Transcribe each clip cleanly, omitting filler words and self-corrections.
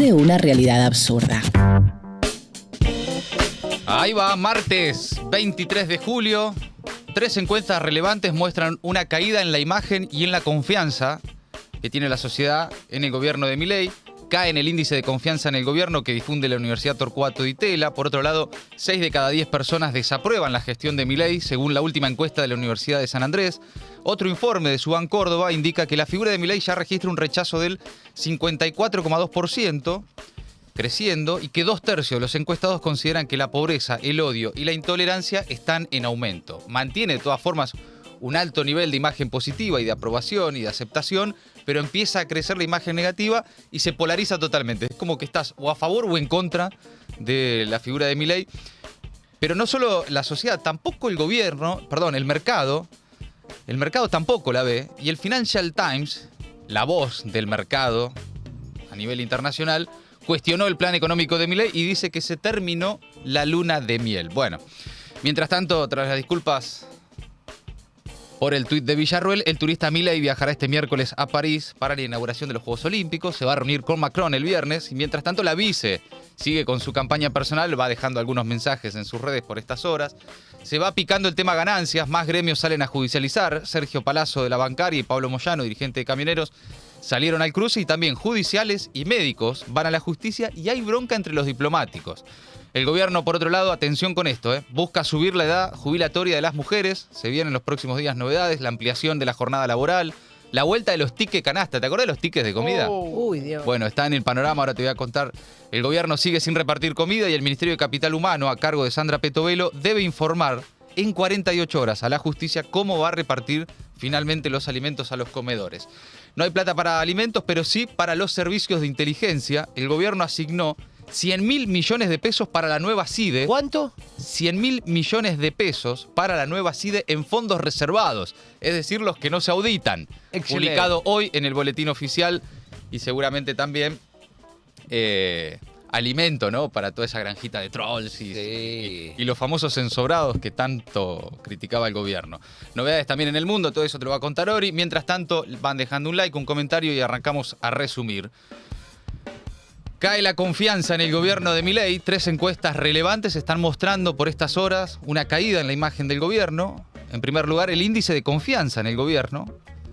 de una realidad absurda. Ahí va, martes 23 de julio. 3 encuestas relevantes muestran una caída en la imagen y en la confianza que tiene la sociedad en el gobierno de Milei. Cae en el índice de confianza en el gobierno que difunde la Universidad Torcuato Di Tella. Por otro lado, 6 de cada 10 personas desaprueban la gestión de Milei, según la última encuesta de la Universidad de San Andrés. Otro informe de Subán Córdoba indica que la figura de Milei ya registra un rechazo del 54,2%, creciendo, y que 2/3 de los encuestados consideran que la pobreza, el odio y la intolerancia están en aumento. Mantiene de todas formas un alto nivel de imagen positiva y de aprobación y de aceptación, pero empieza a crecer la imagen negativa y se polariza totalmente. Es como que estás o a favor o en contra de la figura de Milei. Pero no solo la sociedad, tampoco el gobierno, perdón, el mercado tampoco la ve. Y el Financial Times, la voz del mercado a nivel internacional, cuestionó el plan económico de Milei y dice que se terminó la luna de miel. Bueno, mientras tanto, tras las disculpas por el tuit de Villarruel, el turista Milei viajará este miércoles a París para la inauguración de los Juegos Olímpicos. Se va a reunir con Macron el viernes y mientras tanto la vice sigue con su campaña personal, va dejando algunos mensajes en sus redes por estas horas. Se va picando el tema ganancias, más gremios salen a judicializar. Sergio Palazzo de la Bancaria y Pablo Moyano, dirigente de Camioneros, salieron al cruce y también judiciales y médicos van a la justicia y hay bronca entre los diplomáticos. El gobierno, por otro lado, atención con esto, busca subir la edad jubilatoria de las mujeres. Se vienen en los próximos días novedades, la ampliación de la jornada laboral, la vuelta de los tickets canasta. ¿Te acordás de los tickets de comida? Uy, Dios. Bueno, está en el panorama, ahora te voy a contar. El gobierno sigue sin repartir comida y el Ministerio de Capital Humano, a cargo de Sandra Petovelo, debe informar en 48 horas a la justicia cómo va a repartir finalmente los alimentos a los comedores. No hay plata para alimentos, pero sí para los servicios de inteligencia. El gobierno asignó 100.000 millones de pesos para la nueva CIDE. ¿Cuánto? 100.000 millones de pesos para la nueva CIDE en fondos reservados, es decir, los que no se auditan. Excelente. Publicado hoy en el boletín oficial y seguramente también alimento, ¿no? Para toda esa granjita de trolls y los famosos ensobrados que tanto criticaba el gobierno. Novedades también en el mundo, todo eso te lo va a contar Ori. Mientras tanto, van dejando un like, un comentario y arrancamos a resumir. Cae la confianza en el gobierno de Milei. 3 encuestas relevantes están mostrando por estas horas una caída en la imagen del gobierno. En primer lugar, el índice de confianza en el gobierno,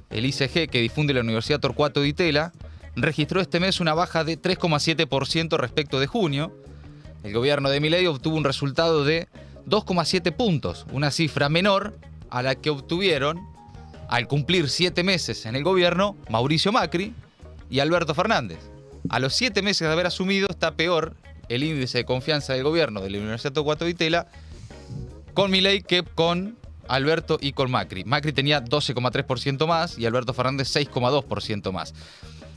el ICG, que difunde la Universidad Torcuato Di Tella, registró este mes una baja de 3,7% respecto de junio. El gobierno de Milei obtuvo un resultado de 2,7 puntos, una cifra menor a la que obtuvieron al cumplir 7 meses en el gobierno Mauricio Macri y Alberto Fernández. A los 7 meses de haber asumido está peor el índice de confianza del gobierno de la Universidad Torcuato Di Tella con Milei que con Alberto y con Macri. Macri tenía 12,3% más y Alberto Fernández 6,2% más.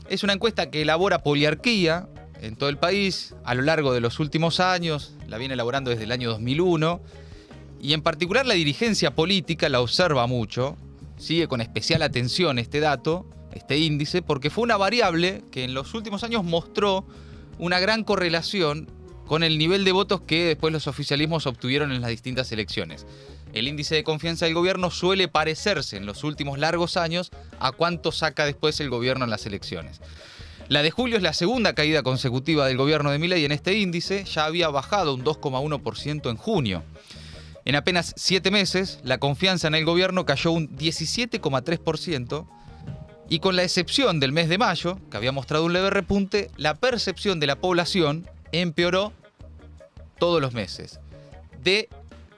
Es una encuesta que elabora Poliarquía en todo el país a lo largo de los últimos años, la viene elaborando desde el año 2001 y en particular la dirigencia política la observa mucho, sigue con especial atención este dato, este índice, porque fue una variable que en los últimos años mostró una gran correlación con el nivel de votos que después los oficialismos obtuvieron en las distintas elecciones. El índice de confianza del gobierno suele parecerse en los últimos largos años a cuánto saca después el gobierno en las elecciones. La de julio es la segunda caída consecutiva del gobierno de Milei en este índice, ya había bajado un 2,1% en junio. En apenas 7 meses, la confianza en el gobierno cayó un 17,3%, y con la excepción del mes de mayo, que había mostrado un leve repunte, la percepción de la población empeoró todos los meses.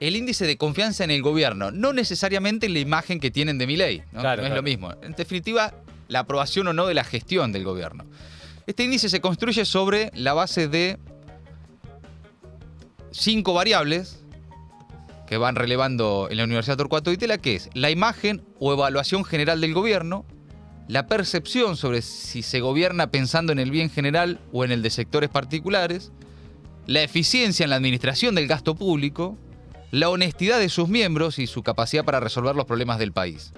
El índice de confianza en el gobierno, no necesariamente en la imagen que tienen de Milei, ¿no? Claro, No es claro. lo mismo. En definitiva, la aprobación o no de la gestión del gobierno. Este índice se construye sobre la base de 5 variables que van relevando en la Universidad Torcuato Di Tella, que es la imagen o evaluación general del gobierno, la percepción sobre si se gobierna pensando en el bien general o en el de sectores particulares, la eficiencia en la administración del gasto público, la honestidad de sus miembros y su capacidad para resolver los problemas del país.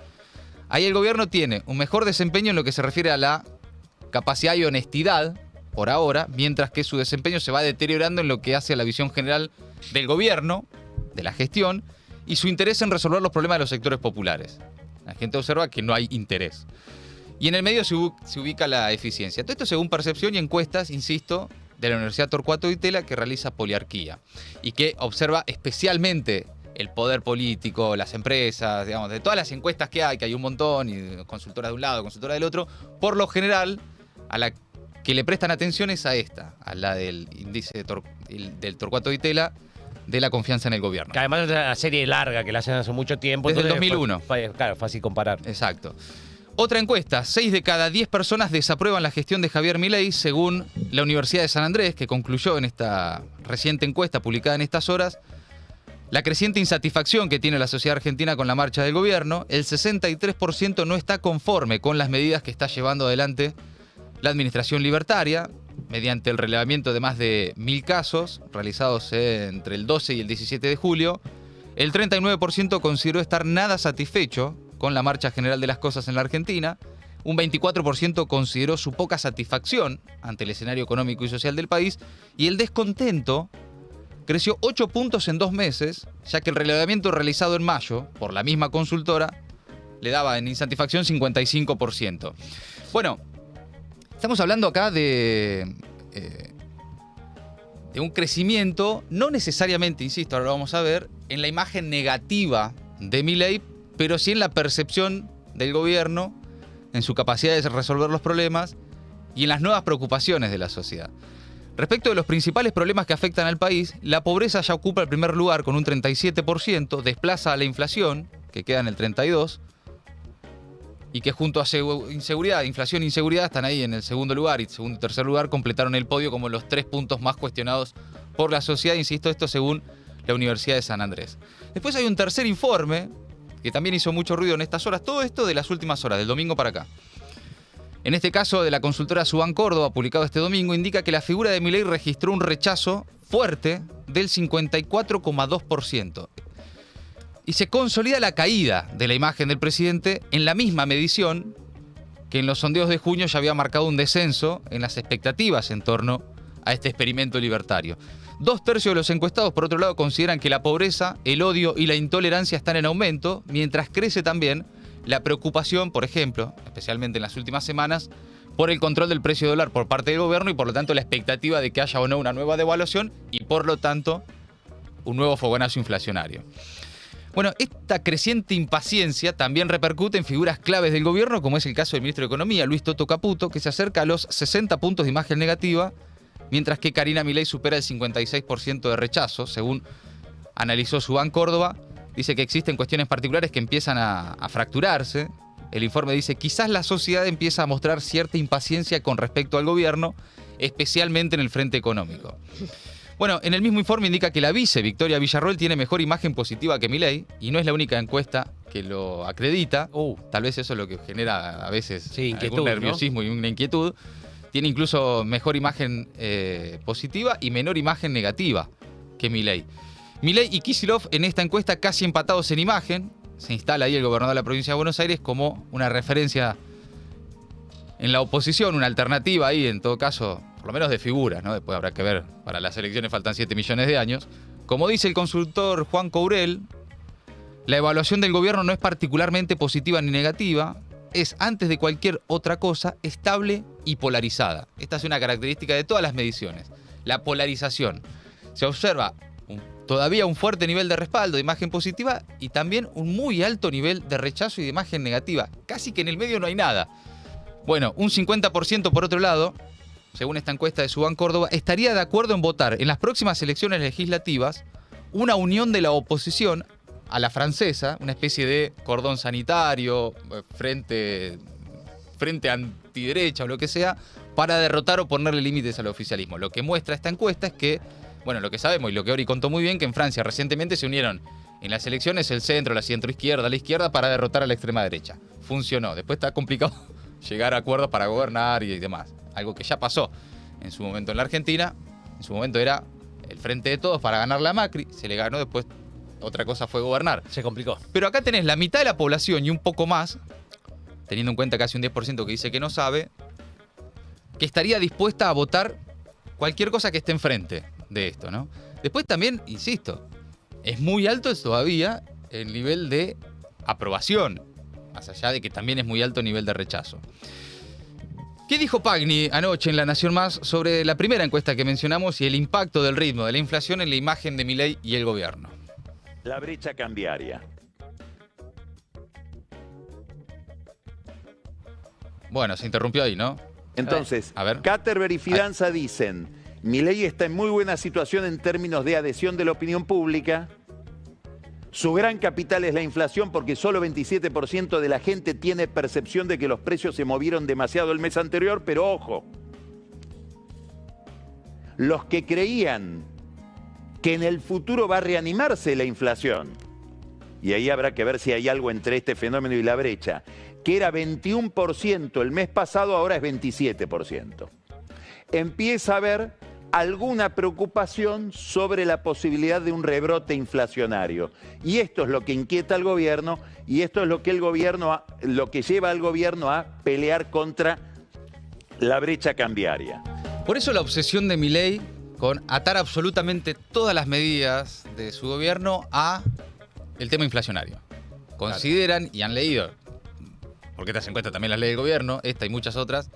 Ahí el gobierno tiene un mejor desempeño en lo que se refiere a la capacidad y honestidad, por ahora, mientras que su desempeño se va deteriorando en lo que hace a la visión general del gobierno, de la gestión, y su interés en resolver los problemas de los sectores populares. La gente observa que no hay interés. Y en el medio se ubica la eficiencia. Todo esto según percepción y encuestas, insisto, de la Universidad Torcuato Di Tella, que realiza Poliarquía y que observa especialmente el poder político, las empresas, digamos, de todas las encuestas que hay un montón, y consultoras de un lado, consultoras del otro, por lo general, a la que le prestan atención es a esta, a la del índice del Torcuato Di Tella, de la confianza en el gobierno. Que además es una serie larga que la hacen hace mucho tiempo. Desde el entonces 2001. Claro, fácil comparar. Exacto. Otra encuesta, 6 de cada 10 personas desaprueban la gestión de Javier Milei, según la Universidad de San Andrés, que concluyó en esta reciente encuesta publicada en estas horas, la creciente insatisfacción que tiene la sociedad argentina con la marcha del gobierno. El 63% no está conforme con las medidas que está llevando adelante la administración libertaria, mediante el relevamiento de más de 1.000 casos realizados entre el 12 y el 17 de julio. El 39% consideró estar nada satisfecho con la marcha general de las cosas en la Argentina. Un 24% consideró su poca satisfacción ante el escenario económico y social del país. Y el descontento creció 8 puntos en 2 meses, ya que el relevamiento realizado en mayo por la misma consultora le daba en insatisfacción 55%. Bueno, estamos hablando acá de un crecimiento, no necesariamente, insisto, ahora lo vamos a ver, en la imagen negativa de Milei, pero sí en la percepción del gobierno, en su capacidad de resolver los problemas y en las nuevas preocupaciones de la sociedad. Respecto de los principales problemas que afectan al país, la pobreza ya ocupa el primer lugar con un 37%, desplaza a la inflación, que queda en el 32%, y que junto a inseguridad, inflación e inseguridad están ahí en el segundo lugar, y segundo y tercer lugar completaron el podio como los 3 puntos más cuestionados por la sociedad, insisto, esto según la Universidad de San Andrés. Después hay un tercer informe, que también hizo mucho ruido en estas horas, todo esto de las últimas horas, del domingo para acá. En este caso, de la consultora Suban Córdoba, publicado este domingo, indica que la figura de Milei registró un rechazo fuerte del 54,2%. Y se consolida la caída de la imagen del presidente en la misma medición que en los sondeos de junio ya había marcado un descenso en las expectativas en torno a este experimento libertario. 2/3 de los encuestados, por otro lado, consideran que la pobreza, el odio y la intolerancia están en aumento, mientras crece también la preocupación, por ejemplo, especialmente en las últimas semanas, por el control del precio del dólar por parte del gobierno y por lo tanto la expectativa de que haya o no una nueva devaluación y por lo tanto un nuevo fogonazo inflacionario. Bueno, esta creciente impaciencia también repercute en figuras claves del gobierno, como es el caso del ministro de Economía, Luis Toto Caputo, que se acerca a los 60 puntos de imagen negativa, mientras que Karina Milei supera el 56% de rechazo, según analizó Suban Córdoba. Dice que existen cuestiones particulares que empiezan a fracturarse. El informe dice, quizás la sociedad empieza a mostrar cierta impaciencia con respecto al gobierno, especialmente en el frente económico. Bueno, en el mismo informe indica que la vice Victoria Villarroel tiene mejor imagen positiva que Milei, y no es la única encuesta que lo acredita. Tal vez eso es lo que genera a veces algún nerviosismo, ¿no? Y una inquietud. Tiene incluso mejor imagen positiva y menor imagen negativa que Milei. Milei y Kicillof en esta encuesta casi empatados en imagen. Se instala ahí el gobernador de la provincia de Buenos Aires como una referencia en la oposición, una alternativa ahí, en todo caso, por lo menos de figuras, ¿no? Después habrá que ver, para las elecciones faltan 7 millones de años. Como dice el consultor Juan Courel, la evaluación del gobierno no es particularmente positiva ni negativa, es, antes de cualquier otra cosa, estable y polarizada. Esta es una característica de todas las mediciones, la polarización. Se observa todavía un fuerte nivel de respaldo, de imagen positiva, y también un muy alto nivel de rechazo y de imagen negativa. Casi que en el medio no hay nada. Bueno, un 50% por otro lado, según esta encuesta de Suban Córdoba, estaría de acuerdo en votar en las próximas elecciones legislativas una unión de la oposición a la francesa, una especie de cordón sanitario, frente antiderecha o lo que sea, para derrotar o ponerle límites al oficialismo. Lo que muestra esta encuesta es que, bueno, lo que sabemos y lo que Ori contó muy bien, que en Francia recientemente se unieron en las elecciones el centro, la centroizquierda, la izquierda, para derrotar a la extrema derecha. Funcionó. Después está complicado llegar a acuerdos para gobernar y demás. Algo que ya pasó en su momento en la Argentina. En su momento era el frente de todos para ganar la Macri. Se le ganó, después otra cosa fue gobernar. Se complicó. Pero acá tenés la mitad de la población y un poco más, teniendo en cuenta casi un 10% que dice que no sabe, que estaría dispuesta a votar cualquier cosa que esté enfrente de esto, ¿no? Después también, insisto, es muy alto todavía el nivel de aprobación más allá de que también es muy alto nivel de rechazo. ¿Qué dijo Pagni anoche en La Nación Más sobre la primera encuesta que mencionamos y el impacto del ritmo de la inflación en la imagen de Milei y el gobierno? La brecha cambiaria. Bueno, se interrumpió ahí, ¿no? Entonces, A ver. Caterberg y Fidanza dicen, Milei está en muy buena situación en términos de adhesión de la opinión pública. Su gran capital es la inflación porque solo 27% de la gente tiene percepción de que los precios se movieron demasiado el mes anterior, pero ojo, los que creían que en el futuro va a reanimarse la inflación, y ahí habrá que ver si hay algo entre este fenómeno y la brecha, que era 21% el mes pasado, ahora es 27%. Empieza a haber alguna preocupación sobre la posibilidad de un rebrote inflacionario. Y esto es lo que inquieta al gobierno y esto es lo que lo que lleva al gobierno a pelear contra la brecha cambiaria. Por eso la obsesión de Milei con atar absolutamente todas las medidas de su gobierno a el tema inflacionario. Consideran y han leído, porque estas encuestas también las lee el gobierno, esta y muchas otras,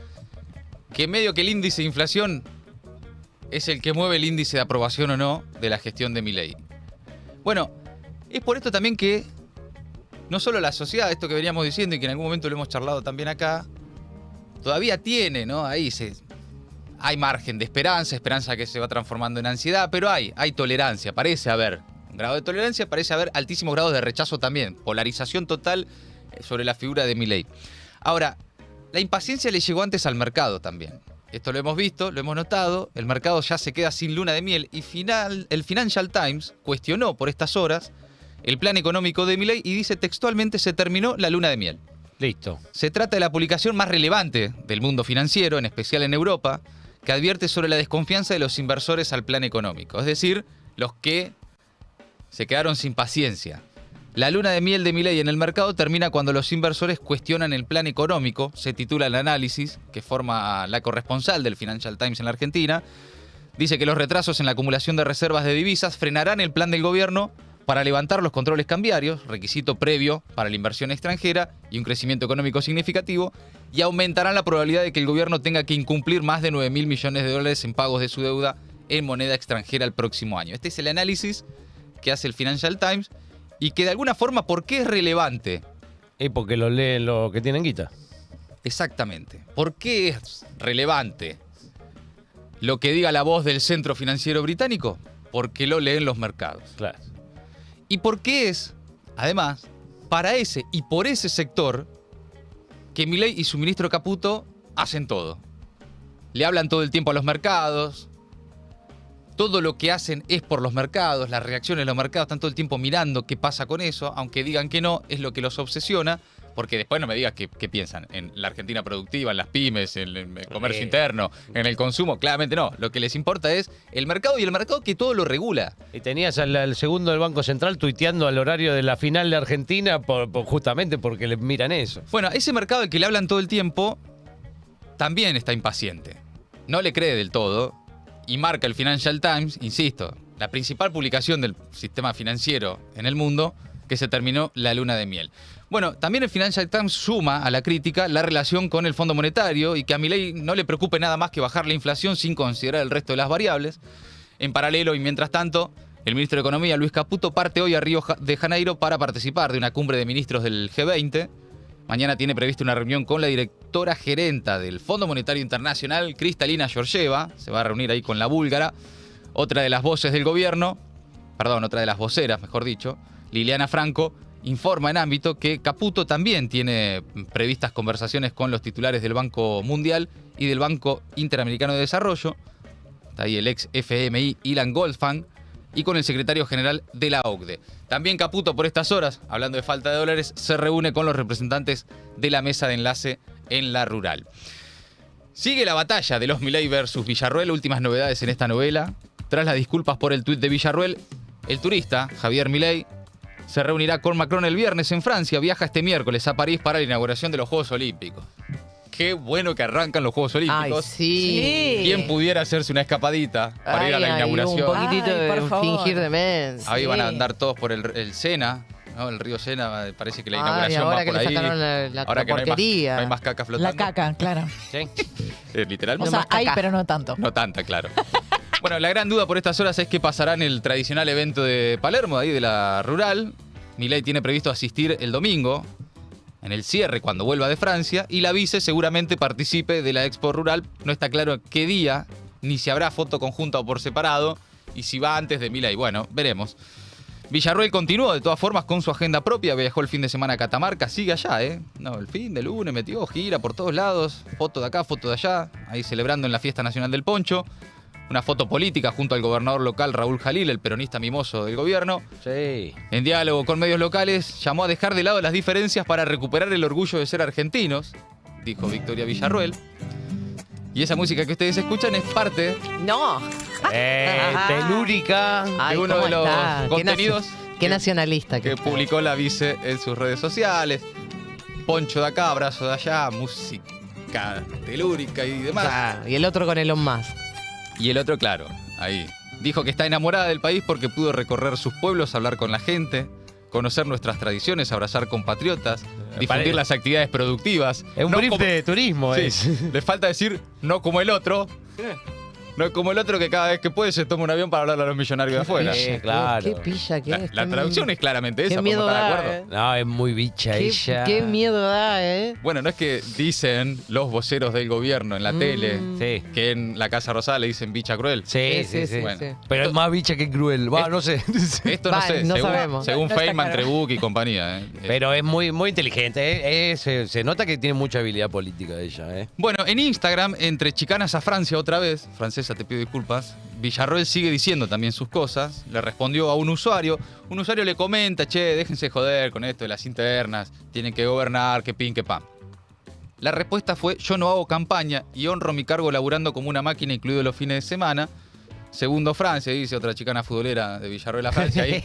que medio que el índice de inflación es el que mueve el índice de aprobación o no de la gestión de Milei. Bueno, es por esto también que no solo la sociedad, esto que veníamos diciendo y que en algún momento lo hemos charlado también acá, todavía tiene, ¿no? Hay margen de esperanza que se va transformando en ansiedad, pero hay tolerancia, parece haber un grado de tolerancia, parece haber altísimos grados de rechazo también, polarización total sobre la figura de Milei. Ahora, la impaciencia le llegó antes al mercado también. Esto lo hemos visto, lo hemos notado, el mercado ya se queda sin luna de miel y el Financial Times cuestionó por estas horas el plan económico de Milei y dice textualmente se terminó la luna de miel. Listo. Se trata de la publicación más relevante del mundo financiero, en especial en Europa, que advierte sobre la desconfianza de los inversores al plan económico, es decir, los que se quedaron sin paciencia. La luna de miel de Milei en el mercado termina cuando los inversores cuestionan el plan económico, se titula el análisis, que forma la corresponsal del Financial Times en la Argentina. Dice que los retrasos en la acumulación de reservas de divisas frenarán el plan del gobierno para levantar los controles cambiarios, requisito previo para la inversión extranjera y un crecimiento económico significativo, y aumentarán la probabilidad de que el gobierno tenga que incumplir más de 9.000 millones de dólares en pagos de su deuda en moneda extranjera el próximo año. Este es el análisis que hace el Financial Times y que de alguna forma, ¿por qué es relevante? Porque lo leen los que tienen guita. Exactamente. ¿Por qué es relevante lo que diga la voz del Centro Financiero Británico? Porque lo leen los mercados. Claro. ¿Y por qué es, además, para ese y por ese sector que Milei y su ministro Caputo hacen todo? Le hablan todo el tiempo a los mercados. Todo lo que hacen es por los mercados, las reacciones de los mercados, están todo el tiempo mirando qué pasa con eso, aunque digan que no, es lo que los obsesiona, porque después no me digas qué piensan en la Argentina productiva, en las pymes, en el comercio interno, en el consumo, claramente no. Lo que les importa es el mercado y el mercado que todo lo regula. Y tenías al segundo del Banco Central tuiteando al horario de la final de Argentina justamente porque le miran eso. Bueno, ese mercado al que le hablan todo el tiempo también está impaciente. No le cree del todo. Y marca el Financial Times, insisto, la principal publicación del sistema financiero en el mundo, que se terminó la luna de miel. Bueno, también el Financial Times suma a la crítica la relación con el Fondo Monetario y que a Milei no le preocupe nada más que bajar la inflación sin considerar el resto de las variables. En paralelo y mientras tanto, el ministro de Economía, Luis Caputo, parte hoy a Río de Janeiro para participar de una cumbre de ministros del G20. Mañana tiene prevista una reunión con la directora gerenta del Fondo Monetario Internacional, Kristalina Georgieva. Se va a reunir ahí con la búlgara. Otra de las voces del gobierno, otra de las voceras, mejor dicho, Liliana Franco, informa en ámbito que Caputo también tiene previstas conversaciones con los titulares del Banco Mundial y del Banco Interamericano de Desarrollo. Está ahí el ex FMI Ilan Goldfang. Y con el secretario general de la OCDE. También Caputo por estas horas, hablando de falta de dólares, se reúne con los representantes de la mesa de enlace en la rural. Sigue la batalla de los Milei versus Villarruel, últimas novedades en esta novela. Tras las disculpas por el tuit de Villarruel, el turista, Javier Milei, se reunirá con Macron el viernes en Francia, viaja este miércoles a París para la inauguración de los Juegos Olímpicos. Qué bueno que arrancan los Juegos Olímpicos. Ay, sí. ¿Quién pudiera hacerse una escapadita para ir a la inauguración? Un poquitito Ay, por de favor. fingir demencia. Ahí van a andar todos por el Sena, ¿no? El río Sena, parece que la Ay, inauguración ahora va que por le ahí. sacaron la Ahora que porquería. no hay más caca flotando. La caca, claro. Sí. O Literalmente. sea, hay, caca. pero no tanto. No tanta, claro. Bueno, la gran duda por estas horas es qué pasará en el tradicional evento de Palermo, ahí de la Rural. Milei tiene previsto asistir el domingo, en el cierre, cuando vuelva de Francia, y la vice seguramente participe de la Expo Rural. No está claro qué día, ni si habrá foto conjunta o por separado, y si va antes de Milei. Bueno, veremos. Villarroel continuó de todas formas con su agenda propia, viajó el fin de semana a Catamarca, sigue allá, ¿eh? No, el fin de lunes metió gira por todos lados, foto de acá, foto de allá, ahí celebrando en la Fiesta Nacional del Poncho. Una foto política junto al gobernador local Raúl Jalil, el peronista mimoso del gobierno. Sí. En diálogo con medios locales, llamó a dejar de lado las diferencias para recuperar el orgullo de ser argentinos, dijo Victoria Villarroel. Y esa música que ustedes escuchan es parte No. Telúrica. Ay, de uno ¿cómo de los está? contenidos Qué nacionalista que que publicó la vice en sus redes sociales. Poncho de acá, abrazo de allá, música telúrica y demás. Ah, y el otro con Elon Musk. Y el otro, claro, ahí. Dijo que está enamorada del país porque pudo recorrer sus pueblos, hablar con la gente, conocer nuestras tradiciones, abrazar compatriotas, difundir las actividades productivas. Es un No brief como- de turismo, Sí, es. le falta decir no como el otro. No es como el otro que cada vez que puede se toma un avión para hablar a los millonarios de afuera. Sí, Qué- claro. Qué pilla que La, es. la traducción es claramente esa, Qué miedo ¿podemos estar de da, acuerdo? No, es muy bicha ella. Qué miedo da, Bueno, no es que dicen los voceros del gobierno en la tele Sí. que en la Casa Rosada le dicen bicha cruel. Sí, sí, sí. Bueno. sí. Pero es más bicha que cruel. Va, no sé. Esto no Vale, sé, no según, sabemos. según No está Feynman, claro. Trebuch y compañía. Pero es muy, muy inteligente. Se nota que tiene mucha habilidad política ella. Bueno, en Instagram, entre chicanas a Francia otra vez, francesa te pido disculpas, Villarroel sigue diciendo también sus cosas, le respondió a un usuario le comenta, che, déjense joder con esto de las internas, tienen que gobernar, que pin, que pam. La respuesta fue, yo no hago campaña y honro mi cargo laburando como una máquina, incluido los fines de semana. Segundo Francia, dice otra chicana futbolera de Villarroel a Francia, ahí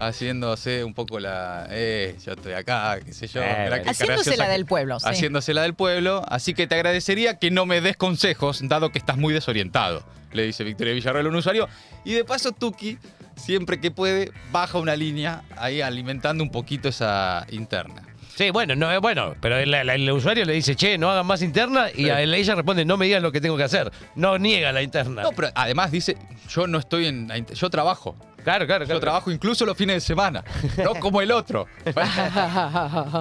haciéndose un poco la, yo estoy acá, qué sé yo. mirá qué Haciéndose graciosa la que- del pueblo, sí. Haciéndosela del pueblo, así que te agradecería que no me des consejos, dado que estás muy desorientado, le dice Victoria Villarroel a un usuario. Y de paso, Tuki, siempre que puede, baja una línea ahí alimentando un poquito esa interna. Sí, bueno, no, bueno, pero el usuario le dice, che, no hagan más interna, y Sí. ella responde, no me digan lo que tengo que hacer. No niega la interna. No, pero además dice, yo no estoy en yo trabajo. Claro, claro, Yo claro. trabajo incluso los fines de semana, no como el otro.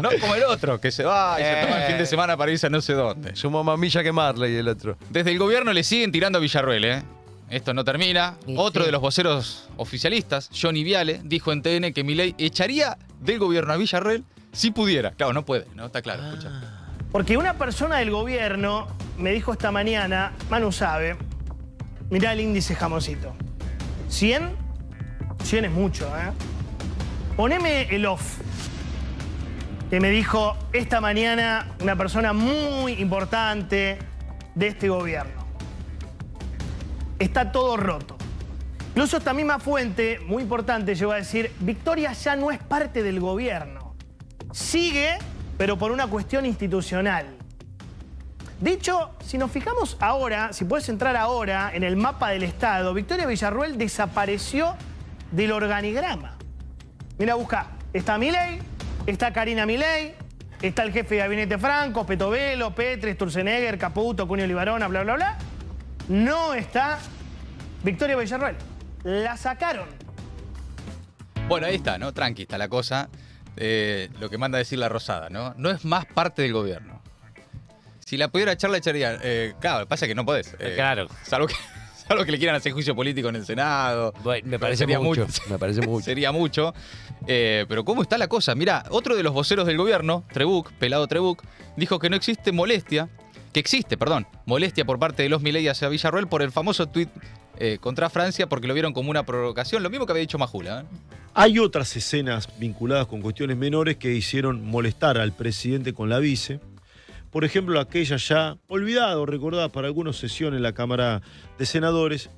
No como el otro, que se va y se toma el fin de semana para irse a no sé dónde. Su mamamilla que Marley y el otro. Desde el gobierno le siguen tirando a Villarroel, ¿eh? Esto no termina. Y Otro sí. de los voceros oficialistas, Johnny Viale, dijo en TN que Milei echaría del gobierno a Villarroel si pudiera. Claro, no puede, ¿no? Está claro, escucha. Porque una persona del gobierno me dijo esta mañana, Manu sabe, mirá el índice jamoncito. 100, 100 es mucho, ¿eh? Poneme el off. Que me dijo esta mañana una persona muy importante de este gobierno. Está todo roto. Incluso esta misma fuente, muy importante, llegó a decir, Victoria ya no es parte del gobierno. Sigue, pero por una cuestión institucional. De hecho, si nos fijamos ahora, si puedes entrar ahora en el mapa del Estado, Victoria Villarroel desapareció del organigrama. Mira, busca. Está Milei, está Karina Milei, está el jefe de gabinete Franco, Petovelo, Petri, Sturzenegger, Caputo, Cunio Libarona, bla, bla, bla. No está Victoria Villarroel. La sacaron. Bueno, ahí está, ¿no? Tranqui está la cosa. Lo que manda a decir la Rosada, ¿no? No es más parte del gobierno. Si la pudiera echar, la echaría. Claro, pasa que no podés. Claro. Salvo que le quieran hacer juicio político en el Senado. Bueno, me parece Sería mucho. Me parece mucho. Sería mucho. Pero ¿cómo está la cosa? Mirá, otro de los voceros del gobierno, Trebuch, Pelado Trebuch, dijo que no existe molestia, molestia por parte de los Milei hacia Villarroel por el famoso tuit contra Francia porque lo vieron como una provocación, lo mismo que había dicho Majula. Hay otras escenas vinculadas con cuestiones menores que hicieron molestar al presidente con la vice. Por ejemplo, aquella ya olvidada o recordada para algunos sesión en la Cámara de Senadores,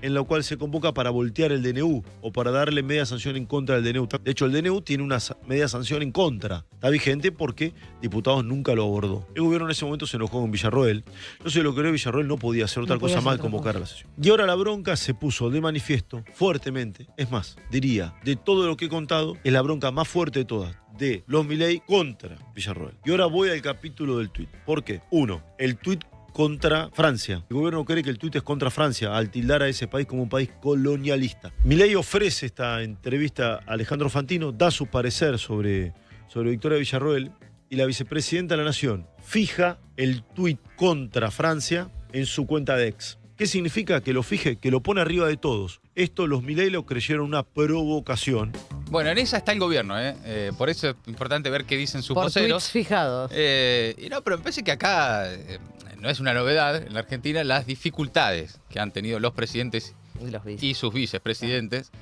en la cual se convoca para voltear el DNU o para darle media sanción en contra del DNU. De hecho, el DNU tiene una media sanción en contra. Está vigente porque diputados nunca lo abordó. El gobierno en ese momento se enojó con Villarroel. No sé, lo que creo Villarroel no podía hacer otra cosa más que convocar a la sesión. Y ahora la bronca se puso de manifiesto fuertemente. Es más, diría, de todo lo que he contado, es la bronca más fuerte de todas, de los Milei contra Villarroel. Y ahora voy al capítulo del tuit. ¿Por qué? 1. El tuit contra Francia. El gobierno cree que el tuit es contra Francia al tildar a ese país como un país colonialista. Milei ofrece esta entrevista a Alejandro Fantino, da su parecer sobre Victoria Villarroel y la vicepresidenta de la Nación fija el tuit contra Francia en su cuenta de X. ¿Qué significa que lo fije? Que lo pone arriba de todos. Esto los Milei lo creyeron una provocación. Bueno, en esa está el gobierno, por eso es importante ver qué dicen sus voceros. Por tweets fijados. Y no, pero me parece que acá no es una novedad en la Argentina las dificultades que han tenido los presidentes y sus vicepresidentes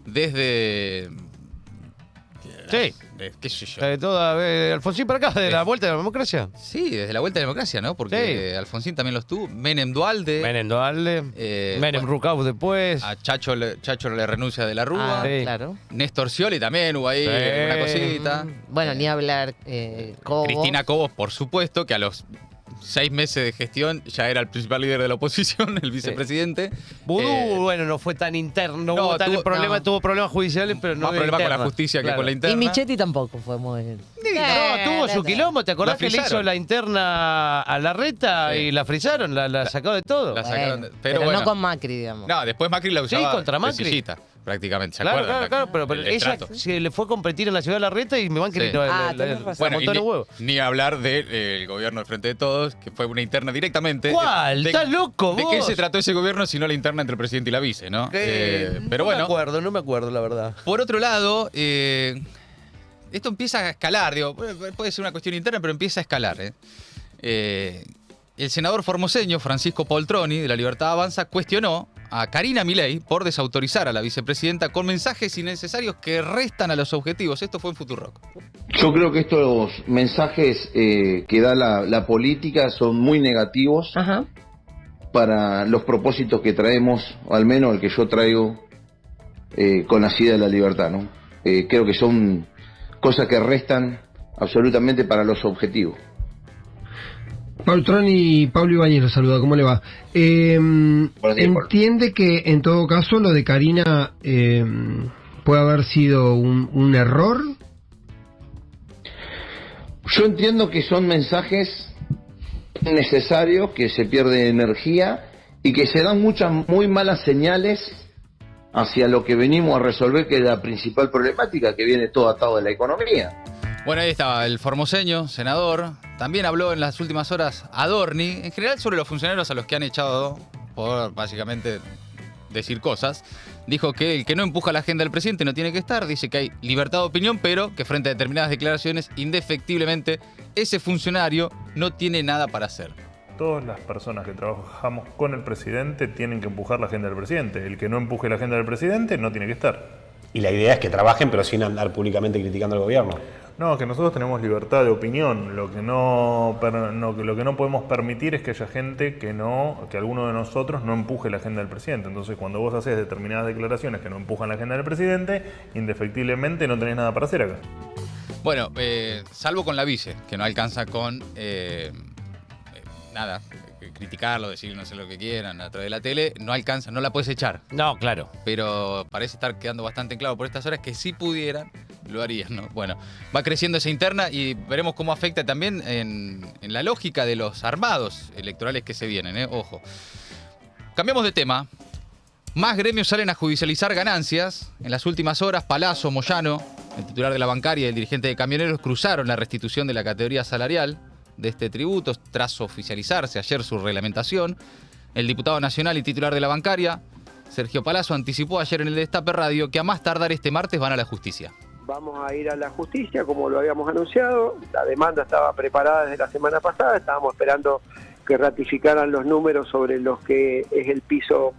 desde... Sí. ¿Qué sé yo? Alfonsín para acá, de la vuelta de la democracia. Sí, desde la vuelta de la democracia, ¿no? Porque Alfonsín también los tuvo. Menem Dualde. Menem Rucauf después. A Chacho le renuncia de la Rúa. Claro. Néstor Scioli también hubo ahí una cosita. Bueno, ni hablar Cobos. Cristina Cobos, por supuesto, que a los 6 meses de gestión ya era el principal líder de la oposición, el vicepresidente. Vudú, bueno, no fue tan interno, tuvo problemas judiciales, pero no más problemas con la justicia que con la interna. Y Michetti tampoco fue muy... tuvo su quilombo, ¿te acordás que le hizo la interna a Larreta y la frizaron, la sacó de todo? La sacaron pero bueno, no con Macri, digamos. No, después Macri la usaba contra Macri. de sillita, prácticamente, ¿se claro, acuerdan? Claro, pero ella se le fue a competir en la ciudad de Larreta y Macri bueno, montó los huevos. Ni hablar del gobierno del Frente de Todos, que fue una interna directamente. ¿Cuál? ¿Estás loco, ¿De vos? qué se trató ese gobierno si no la interna entre el presidente y la vice, no? Pero bueno. No me acuerdo, la verdad. Por otro lado, esto empieza a escalar, digo, puede ser una cuestión interna, pero empieza a escalar. El senador formoseño Francisco Poltroni, de La Libertad Avanza, cuestionó a Karina Milei por desautorizar a la vicepresidenta con mensajes innecesarios que restan a los objetivos. Esto fue en Futurock. Yo creo que estos mensajes que da la política son muy negativos para los propósitos que traemos, o al menos el que yo traigo con la Ciudad de la Libertad, ¿no? Creo que son cosas que restan absolutamente para los objetivos. Poltroni, Pablo Ibáñez lo saluda, ¿cómo le va? ¿Entiende que en todo caso lo de Karina puede haber sido un error? Yo entiendo que son mensajes necesarios, que se pierde energía y que se dan muchas muy malas señales hacia lo que venimos a resolver, que es la principal problemática, que viene todo atado de la economía. Bueno, ahí estaba el formoseño, senador. También habló en las últimas horas Adorni, en general sobre los funcionarios a los que han echado por básicamente decir cosas. Dijo que el que no empuja la agenda del presidente no tiene que estar. Dice que hay libertad de opinión, pero que frente a determinadas declaraciones, indefectiblemente, ese funcionario no tiene nada para hacer. Todas las personas que trabajamos con el presidente tienen que empujar la agenda del presidente. El que no empuje la agenda del presidente no tiene que estar. Y la idea es que trabajen, pero sin andar públicamente criticando al gobierno. No, que nosotros tenemos libertad de opinión. Lo que no podemos permitir es que haya gente que alguno de nosotros no empuje la agenda del presidente. Entonces, cuando vos haces determinadas declaraciones que no empujan la agenda del presidente, indefectiblemente no tenés nada para hacer acá. Bueno, salvo con la vice, que no alcanza con nada, criticarlo, decir no sé lo que quieran a través de la tele, no alcanza, no la puedes echar. No, claro. Pero parece estar quedando bastante en claro por estas horas que si pudieran, lo harían, ¿no? Bueno, va creciendo esa interna y veremos cómo afecta también en la lógica de los armados electorales que se vienen, ojo. Cambiamos de tema. Más gremios salen a judicializar ganancias. En las últimas horas, Palazzo, Moyano, el titular de la bancaria y el dirigente de camioneros, cruzaron la restitución de la categoría salarial de este tributo tras oficializarse ayer su reglamentación. El diputado nacional y titular de la bancaria, Sergio Palazzo, anticipó ayer en el Destape Radio que a más tardar este martes van a la justicia. Vamos a ir a la justicia, como lo habíamos anunciado. La demanda estaba preparada desde la semana pasada. Estábamos esperando que ratificaran los números sobre los que es el piso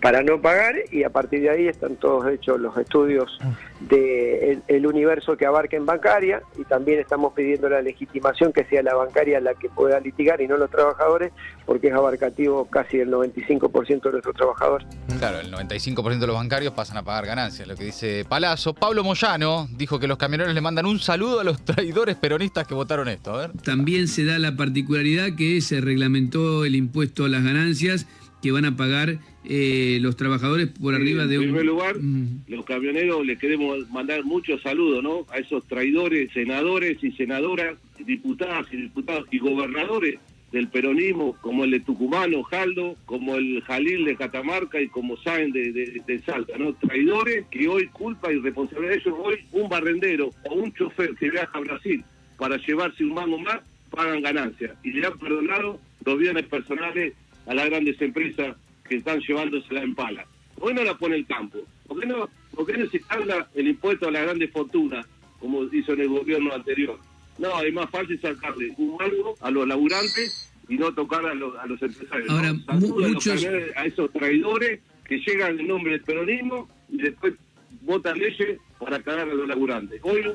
para no pagar, y a partir de ahí están todos hechos los estudios de el universo que abarca en bancaria, y también estamos pidiendo la legitimación que sea la bancaria la que pueda litigar y no los trabajadores, porque es abarcativo casi el 95% de nuestros trabajadores. Claro, el 95% de los bancarios pasan a pagar ganancias, lo que dice Palazzo. Pablo Moyano dijo que los camioneros le mandan un saludo a los traidores peronistas que votaron esto. A ver. También se da la particularidad que se reglamentó el impuesto a las ganancias que van a pagar los trabajadores por arriba de un... En primer lugar, los camioneros les queremos mandar muchos saludos, ¿no? A esos traidores, senadores y senadoras, diputadas y diputados y gobernadores del peronismo, como el de Tucumán, Ojaldo, como el Jalil de Catamarca y como Sáenz de Salta, ¿no? Traidores que hoy culpa y responsabilidad de ellos, hoy un barrendero o un chofer que viaja a Brasil para llevarse un mango más, pagan ganancias y le han perdonado los bienes personales a las grandes empresas que están llevándosela en pala. ¿Por qué no la pone el campo? ¿Por qué no se carga el impuesto a las grandes fortunas, como hizo en el gobierno anterior? No, es más fácil sacarle un mango a los laburantes y no tocar a los empresarios. Ahora, ¿no? Muchos... a esos traidores que llegan en nombre del peronismo y después votan leyes para cagar a los laburantes. Hoy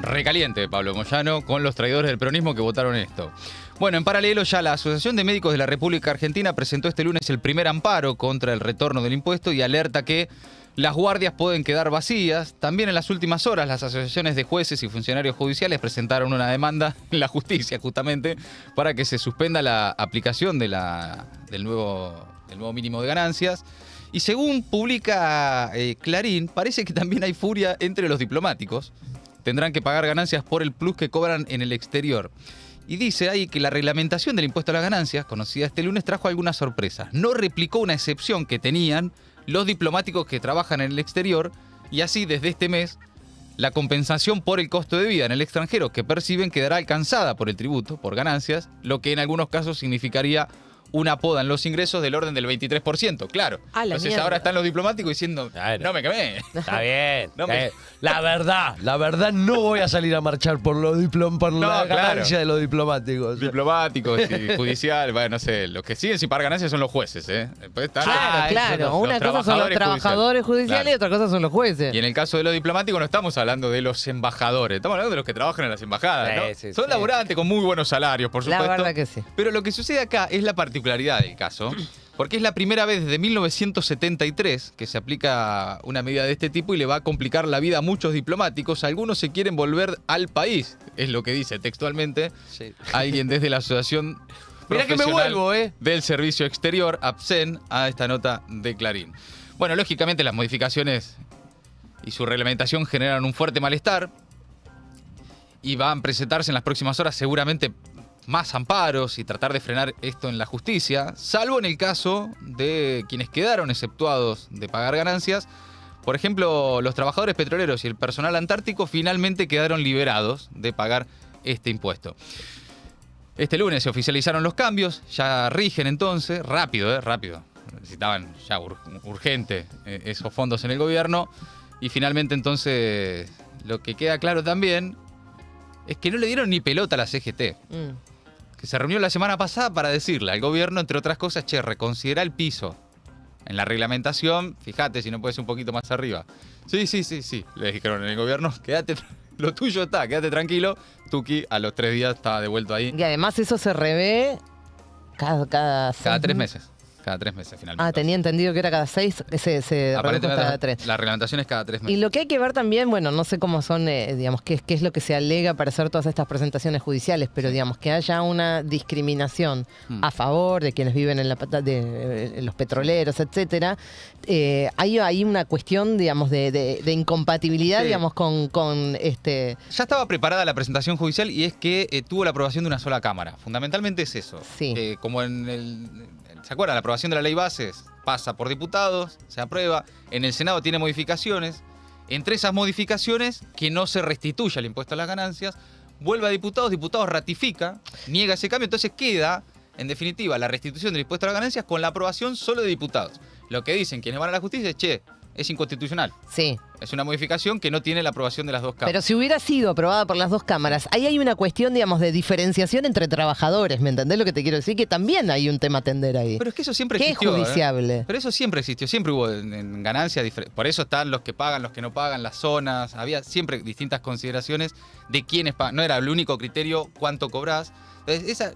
Recaliente Pablo Moyano con los traidores del peronismo que votaron esto. Bueno, en paralelo ya la Asociación de Médicos de la República Argentina presentó este lunes el primer amparo contra el retorno del impuesto y alerta que las guardias pueden quedar vacías. También en las últimas horas las asociaciones de jueces y funcionarios judiciales presentaron una demanda en la justicia justamente para que se suspenda la aplicación del nuevo mínimo de ganancias. Y según publica Clarín, parece que también hay furia entre los diplomáticos. Tendrán que pagar ganancias por el plus que cobran en el exterior. Y dice ahí que la reglamentación del impuesto a las ganancias, conocida este lunes, trajo algunas sorpresas. No replicó una excepción que tenían los diplomáticos que trabajan en el exterior, y así desde este mes la compensación por el costo de vida en el extranjero que perciben quedará alcanzada por el tributo, por ganancias, lo que en algunos casos significaría una poda en los ingresos del orden del 23%, claro. Entonces mierda. Ahora están los diplomáticos diciendo, no me quemé. Está bien. No La verdad, no voy a salir a marchar por la ganancia de los diplomáticos. Diplomáticos y judicial, bueno, no sé, los que siguen sin pagar ganancias son los jueces, ¿eh? Después están Claro. Una cosa son los trabajadores judiciales y otra cosa son los jueces. Y en el caso de los diplomáticos no estamos hablando de los embajadores, estamos hablando de los que trabajan en las embajadas, ¿no? Son laburantes con muy buenos salarios, por supuesto. La verdad que sí. Pero lo que sucede acá es la particularidad del caso, porque es la primera vez desde 1973 que se aplica una medida de este tipo y le va a complicar la vida a muchos diplomáticos. Algunos se quieren volver al país, es lo que dice textualmente alguien desde la Asociación Mirá que me vuelvo, del Servicio Exterior, APSEN, a esta nota de Clarín. Bueno, lógicamente las modificaciones y su reglamentación generan un fuerte malestar y van a presentarse en las próximas horas seguramente más amparos y tratar de frenar esto en la justicia, salvo en el caso de quienes quedaron exceptuados de pagar ganancias. Por ejemplo, los trabajadores petroleros y el personal antártico finalmente quedaron liberados de pagar este impuesto. Este lunes se oficializaron los cambios, ya rigen entonces, rápido. Necesitaban ya urgente esos fondos en el gobierno. Y finalmente entonces lo que queda claro también es que no le dieron ni pelota a la CGT. Que se reunió la semana pasada para decirle al gobierno, entre otras cosas, reconsidera el piso. En la reglamentación, fíjate si no puede ser un poquito más arriba. Sí. Le dijeron en el gobierno, quédate, lo tuyo está, quédate tranquilo. Tuki a los 3 días estaba devuelto ahí. Y además eso se revé cada 3 meses. Cada 3 meses, finalmente. Tenía entendido que era cada 6, se redujo cada 3. La reglamentación es cada 3 meses. Y lo que hay que ver también, bueno, no sé cómo son, digamos, qué es lo que se alega para hacer todas estas presentaciones judiciales, pero digamos que haya una discriminación a favor de quienes viven en los petroleros, etcétera. Hay una cuestión, digamos, de incompatibilidad, digamos, con este... Ya estaba preparada la presentación judicial y es que tuvo la aprobación de una sola cámara. Fundamentalmente es eso. Sí. Como en el... ¿Se acuerdan? La aprobación de la ley bases pasa por diputados, se aprueba. En el Senado tiene modificaciones. Entre esas modificaciones, que no se restituya el impuesto a las ganancias, vuelve a diputados ratifica, niega ese cambio. Entonces queda, en definitiva, la restitución del impuesto a las ganancias con la aprobación solo de diputados. Lo que dicen quienes van a la justicia es, es inconstitucional. Sí. Es una modificación que no tiene la aprobación de las dos cámaras. Pero si hubiera sido aprobada por las dos cámaras, ahí hay una cuestión, digamos, de diferenciación entre trabajadores, ¿me entendés lo que te quiero decir? Que también hay un tema a atender ahí. Pero es que eso siempre ¿Qué existió. es judiciable? Pero eso siempre existió, siempre hubo en ganancias. Por eso están los que pagan, los que no pagan, las zonas. Había siempre distintas consideraciones de quiénes pagan. No era el único criterio cuánto cobrás. Entonces,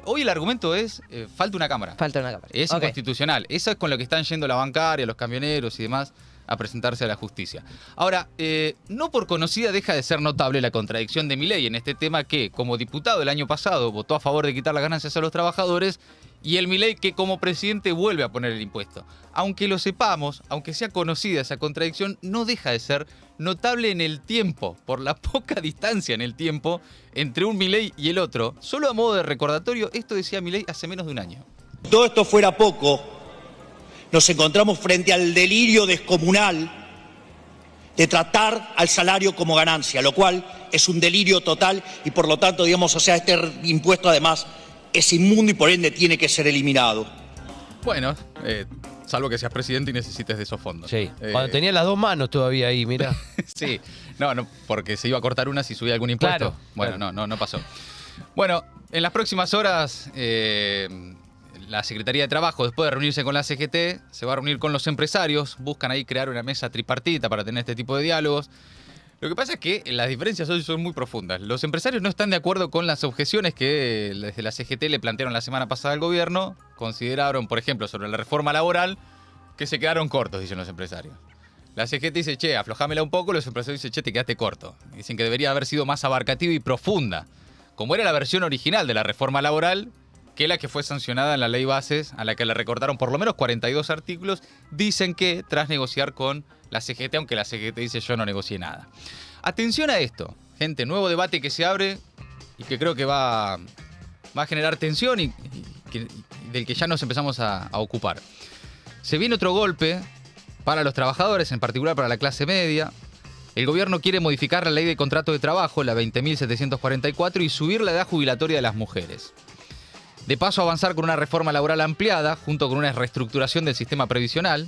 hoy el argumento es, falta una cámara. Falta una cámara. Es inconstitucional. Eso es con lo que están yendo la bancaria, los camioneros y demás a presentarse a la justicia. Ahora, no por conocida deja de ser notable la contradicción de Milei en este tema que, como diputado el año pasado, votó a favor de quitar las ganancias a los trabajadores, y el Milei que como presidente vuelve a poner el impuesto. Aunque lo sepamos, aunque sea conocida esa contradicción, no deja de ser notable en el tiempo, por la poca distancia en el tiempo entre un Milei y el otro. Solo a modo de recordatorio, esto decía Milei hace menos de un año. Todo esto fuera poco, nos encontramos frente al delirio descomunal de tratar al salario como ganancia, lo cual es un delirio total y por lo tanto, digamos, o sea, este impuesto además es inmundo y por ende tiene que ser eliminado. Bueno, salvo que seas presidente y necesites de esos fondos. Sí, cuando tenía las dos manos todavía ahí, mirá. Sí, no, porque se iba a cortar una si subía algún impuesto. Claro, bueno, claro. no pasó. Bueno, en las próximas horas, la Secretaría de Trabajo, después de reunirse con la CGT, se va a reunir con los empresarios. Buscan ahí crear una mesa tripartita para tener este tipo de diálogos. Lo que pasa es que las diferencias hoy son muy profundas. Los empresarios no están de acuerdo con las objeciones que desde la CGT le plantearon la semana pasada al gobierno. Consideraron, por ejemplo, sobre la reforma laboral, que se quedaron cortos, dicen los empresarios. La CGT dice, che, aflojámela un poco. Los empresarios dicen, che, te quedaste corto. Dicen que debería haber sido más abarcativa y profunda, como era la versión original de la reforma laboral, que la que fue sancionada en la ley bases, a la que le recortaron por lo menos 42 artículos. Dicen que tras negociar con la CGT, aunque la CGT dice yo no negocié nada. Atención a esto, gente, nuevo debate que se abre y que creo que va a generar tensión y del que ya nos empezamos a ocupar. Se viene otro golpe para los trabajadores, en particular para la clase media. El gobierno quiere modificar la ley de contrato de trabajo, la 20.744, y subir la edad jubilatoria de las mujeres. De paso, avanzar con una reforma laboral ampliada, junto con una reestructuración del sistema previsional.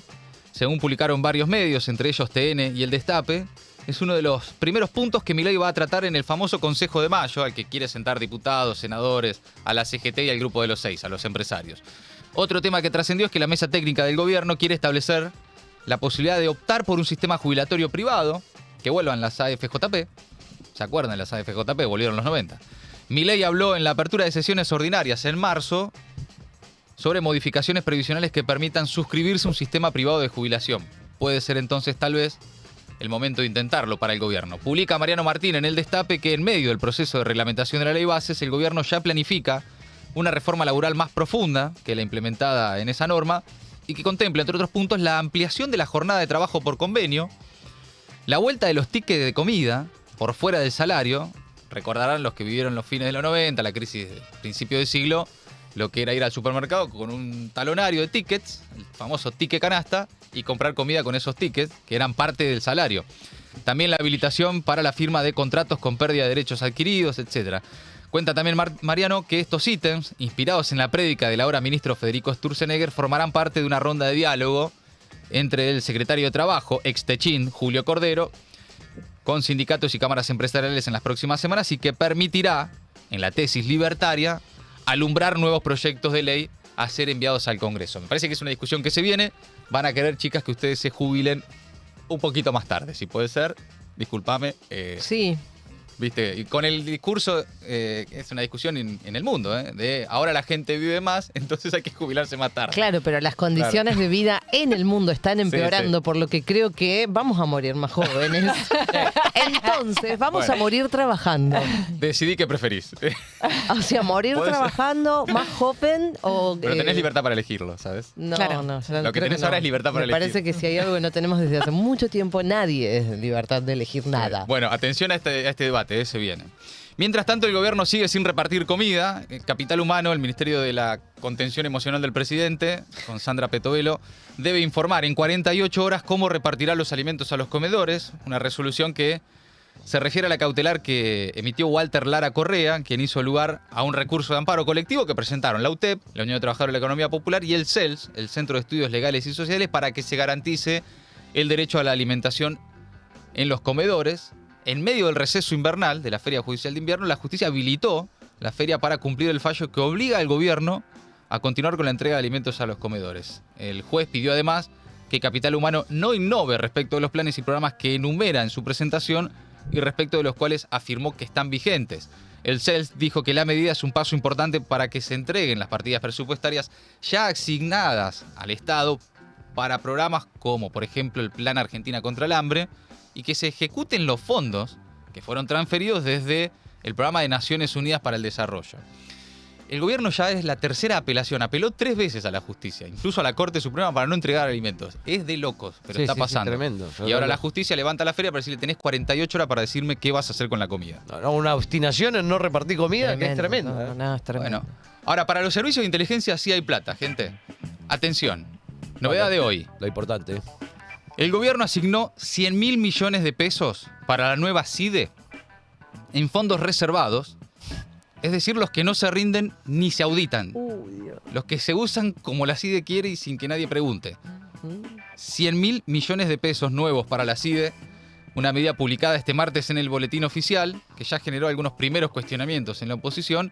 Según publicaron varios medios, entre ellos TN y El Destape, es uno de los primeros puntos que Milei va a tratar en el famoso Consejo de Mayo, al que quiere sentar diputados, senadores, a la CGT y al Grupo de los 6, a los empresarios. Otro tema que trascendió es que la mesa técnica del gobierno quiere establecer la posibilidad de optar por un sistema jubilatorio privado, que vuelvan las AFJP. ¿Se acuerdan? Las AFJP volvieron en los 90. Milei habló en la apertura de sesiones ordinarias en marzo sobre modificaciones previsionales que permitan suscribirse a un sistema privado de jubilación. Puede ser entonces tal vez el momento de intentarlo para el gobierno. Publica Mariano Martín en El Destape que en medio del proceso de reglamentación de la ley bases, el gobierno ya planifica una reforma laboral más profunda que la implementada en esa norma y que contempla, entre otros puntos, la ampliación de la jornada de trabajo por convenio, la vuelta de los tickets de comida por fuera del salario. Recordarán los que vivieron los fines de los 90, la crisis de principio de siglo, lo que era ir al supermercado con un talonario de tickets, el famoso ticket canasta, y comprar comida con esos tickets, que eran parte del salario. También la habilitación para la firma de contratos con pérdida de derechos adquiridos, etc. Cuenta también Mariano que estos ítems, inspirados en la prédica del ahora ministro Federico Sturzenegger, formarán parte de una ronda de diálogo entre el secretario de Trabajo, ex Techín, Julio Cordero, con sindicatos y cámaras empresariales en las próximas semanas y que permitirá, en la tesis libertaria, alumbrar nuevos proyectos de ley a ser enviados al Congreso. Me parece que es una discusión que se viene. Van a querer, chicas, que ustedes se jubilen un poquito más tarde, si puede ser. Discúlpame. Sí. ¿Viste? Y con el discurso, es una discusión en el mundo, de ahora la gente vive más, entonces hay que jubilarse más tarde. Claro, pero las condiciones de vida en el mundo están empeorando, por lo que creo que vamos a morir más jóvenes. Entonces, vamos a morir trabajando. Decidí qué preferís. O sea, morir trabajando más joven o... Pero tenés libertad para elegirlo, ¿sabes? No, Claro. no. Lo que tenés ahora es libertad para Me elegir. parece que si hay algo que no tenemos desde hace mucho tiempo, nadie es libertad de elegir nada. Bueno, atención a este debate, se viene. Mientras tanto, el gobierno sigue sin repartir comida. Capital Humano, el Ministerio de la Contención Emocional del Presidente, con Sandra Petovelo, debe informar en 48 horas cómo repartirá los alimentos a los comedores. Una resolución que se refiere a la cautelar que emitió Walter Lara Correa, quien hizo lugar a un recurso de amparo colectivo que presentaron la UTEP, la Unión de Trabajadores de la Economía Popular, y el CELS, el Centro de Estudios Legales y Sociales, para que se garantice el derecho a la alimentación en los comedores. En medio del receso invernal de la Feria Judicial de Invierno, la justicia habilitó la feria para cumplir el fallo que obliga al gobierno a continuar con la entrega de alimentos a los comedores. El juez pidió además que Capital Humano no innove respecto de los planes y programas que enumera en su presentación y respecto de los cuales afirmó que están vigentes. El CELS dijo que la medida es un paso importante para que se entreguen las partidas presupuestarias ya asignadas al Estado para programas como, por ejemplo, el Plan Argentina contra el Hambre, y que se ejecuten los fondos que fueron transferidos desde el Programa de Naciones Unidas para el Desarrollo. El gobierno ya es la tercera apelación, apeló 3 veces a la justicia, incluso a la Corte Suprema para no entregar alimentos. Es de locos, pero está pasando. Sí, tremendo. Y ahora la justicia levanta la feria para decirle, tenés 48 horas para decirme qué vas a hacer con la comida. No, una obstinación en no repartir comida Tremendo, que es tremenda. No, es tremendo. Bueno, ahora para los servicios de inteligencia sí hay plata, gente. Atención, novedad de hoy. Lo importante. El gobierno asignó 100.000 millones de pesos para la nueva CIDE en fondos reservados, es decir, los que no se rinden ni se auditan. Los que se usan como la CIDE quiere y sin que nadie pregunte. 100.000 millones de pesos nuevos para la CIDE, una medida publicada este martes en el Boletín Oficial, que ya generó algunos primeros cuestionamientos en la oposición.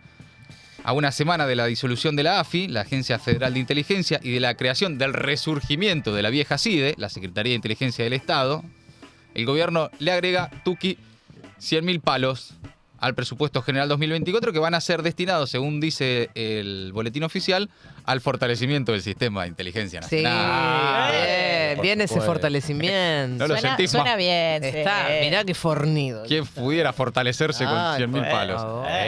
A una semana de la disolución de la AFI, la Agencia Federal de Inteligencia, y de la creación del resurgimiento de la vieja CIDE, la Secretaría de Inteligencia del Estado, el gobierno le agrega, tuqui, 100.000 palos al presupuesto general 2024 que van a ser destinados, según dice el boletín oficial, al fortalecimiento del sistema de inteligencia nacional. Sí, bien ese fortalecimiento. ¿No lo sentís Suena más? bien. Está, mirá qué fornido. ¿Quién pudiera fortalecerse con 100.000 palos?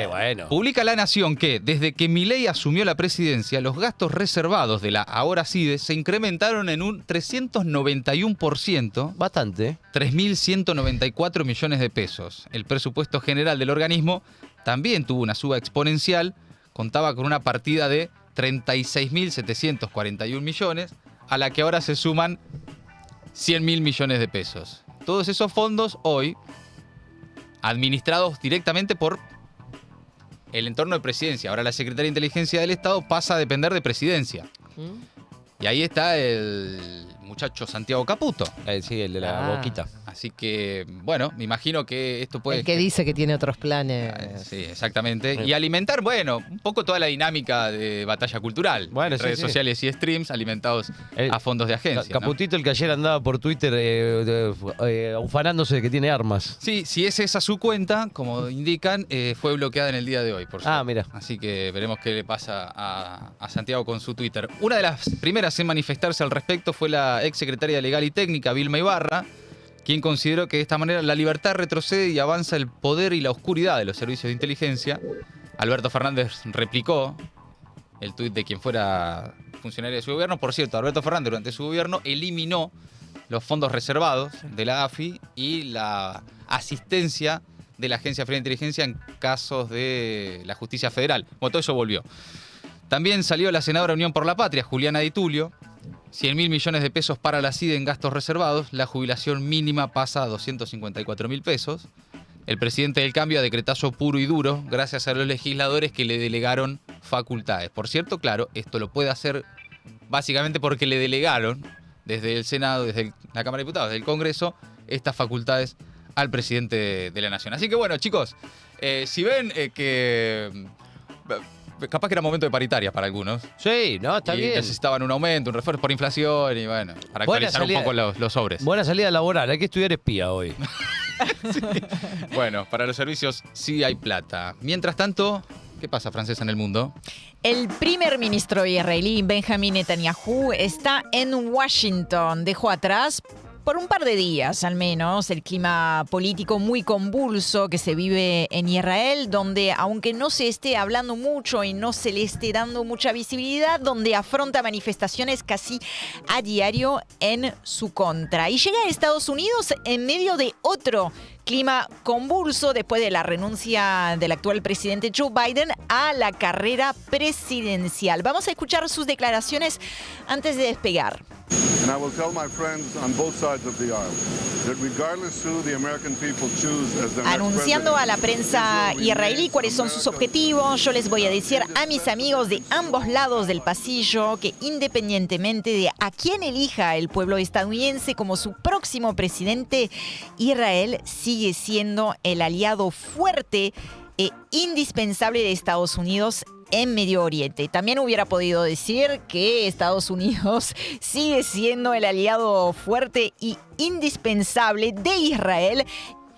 Bueno. Publica La Nación que, desde que Milei asumió la presidencia, los gastos reservados de la ahora CIDE se incrementaron en un 391%. Bastante. 3.194 millones de pesos. El presupuesto general del organismo también tuvo una suba exponencial. Contaba con una partida de 36.741 millones, a la que ahora se suman 100.000 millones de pesos. Todos esos fondos hoy administrados directamente por el entorno de presidencia. Ahora la Secretaría de Inteligencia del Estado pasa a depender de presidencia. Y ahí está el muchacho Santiago Caputo. Sí, el de la boquita. Así que, bueno, me imagino que esto puede... El que dice que tiene otros planes. Sí, exactamente. Y alimentar, bueno, un poco toda la dinámica de batalla cultural. Bueno, redes sociales y streams alimentados a fondos de agencia. Caputito, ¿no? El que ayer andaba por Twitter ufanándose de que tiene armas. Sí, si es esa su cuenta, como indican, fue bloqueada en el día de hoy, por suerte. Mira. Así que veremos qué le pasa a Santiago con su Twitter. Una de las primeras en manifestarse al respecto fue la ex secretaria Legal y Técnica, Vilma Ibarra, quien consideró que de esta manera la libertad retrocede y avanza el poder y la oscuridad de los servicios de inteligencia. Alberto Fernández replicó el tuit de quien fuera funcionario de su gobierno. Por cierto, Alberto Fernández durante su gobierno eliminó los fondos reservados de la AFI y la asistencia de la Agencia Federal de Inteligencia en casos de la justicia federal. Bueno, todo eso volvió. También salió la senadora Unión por la Patria, Juliana Di Tulio. 100.000 millones de pesos para la CIDE en gastos reservados. La jubilación mínima pasa a 254.000 pesos. El presidente del Cambio a decretazo puro y duro gracias a los legisladores que le delegaron facultades. Por cierto, claro, esto lo puede hacer básicamente porque le delegaron desde el Senado, desde la Cámara de Diputados, desde el Congreso, estas facultades al presidente de la Nación. Así que bueno, chicos, si ven que... capaz que era momento de paritarias para algunos. Sí, no, está bien. Necesitaban un aumento, un refuerzo por inflación y bueno, para actualizar un poco los sobres. Buena salida laboral, hay que estudiar espía hoy. Sí. Bueno, para los servicios sí hay plata. Mientras tanto, ¿qué pasa, Francesa, en el mundo? El primer ministro israelí Benjamin Netanyahu está en Washington. Dejó atrás, por un par de días al menos, el clima político muy convulso que se vive en Israel, donde aunque no se esté hablando mucho y no se le esté dando mucha visibilidad, donde afronta manifestaciones casi a diario en su contra. Y llega a Estados Unidos en medio de otro clima convulso después de la renuncia del actual presidente Joe Biden a la carrera presidencial. Vamos a escuchar sus declaraciones antes de despegar. And I will tell my friends on both sides of the aisle that regardless who the American people choose as their next Anunciando president, a la prensa israelí cuáles son sus objetivos, yo les voy a decir a mis amigos de ambos lados del pasillo que independientemente de a quién elija el pueblo estadounidense como su próximo presidente, Israel sigue siendo el aliado fuerte e indispensable de Estados Unidos en Medio Oriente. También hubiera podido decir que Estados Unidos sigue siendo el aliado fuerte y indispensable de Israel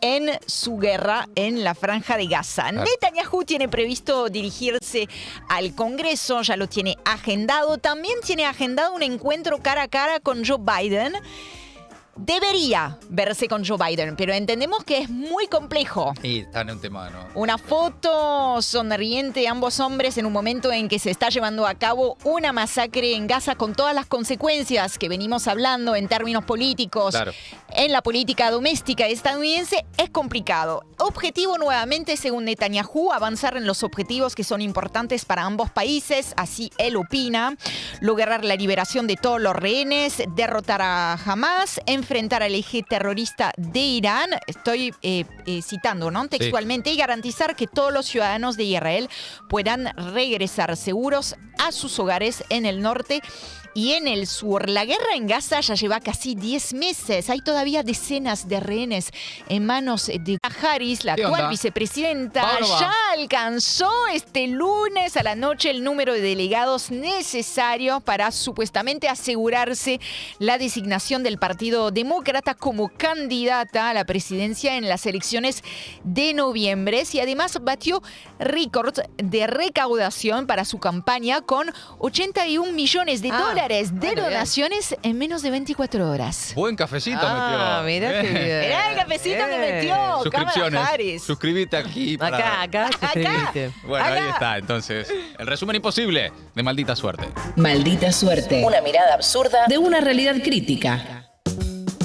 en su guerra en la Franja de Gaza. Netanyahu tiene previsto dirigirse al Congreso, ya lo tiene agendado. También tiene agendado un encuentro cara a cara con Joe Biden. Debería verse con Joe Biden, pero entendemos que es muy complejo. Y está en un tema, ¿no? Una foto sonriente de ambos hombres en un momento en que se está llevando a cabo una masacre en Gaza con todas las consecuencias que venimos hablando en términos políticos. Claro. En la política doméstica estadounidense es complicado. Objetivo nuevamente, según Netanyahu, avanzar en los objetivos que son importantes para ambos países, así él opina, lograr la liberación de todos los rehenes, derrotar a Hamas, enfrentar al eje terrorista de Irán, estoy citando, ¿no? Textualmente, y garantizar que todos los ciudadanos de Israel puedan regresar seguros a sus hogares en el norte y en el sur. La guerra en Gaza ya lleva casi 10 meses. Hay todavía decenas de rehenes en manos de Harris, la actual vicepresidenta. Ya alcanzó este lunes a la noche el número de delegados necesarios para supuestamente asegurarse la designación del Partido Demócrata como candidata a la presidencia en las elecciones de noviembre. Y además batió récord de recaudación para su campaña con 81 millones de dólares de donaciones en menos de 24 horas. Buen cafecito metió. Mirá qué bien. Mirá el cafecito que metió Suscripciones. Kamala Harris. Suscríbete aquí. Para... Acá, suscribite. Bueno, ahí está. Entonces, el resumen imposible de Maldita Suerte. Maldita Suerte. Una mirada absurda de una realidad crítica.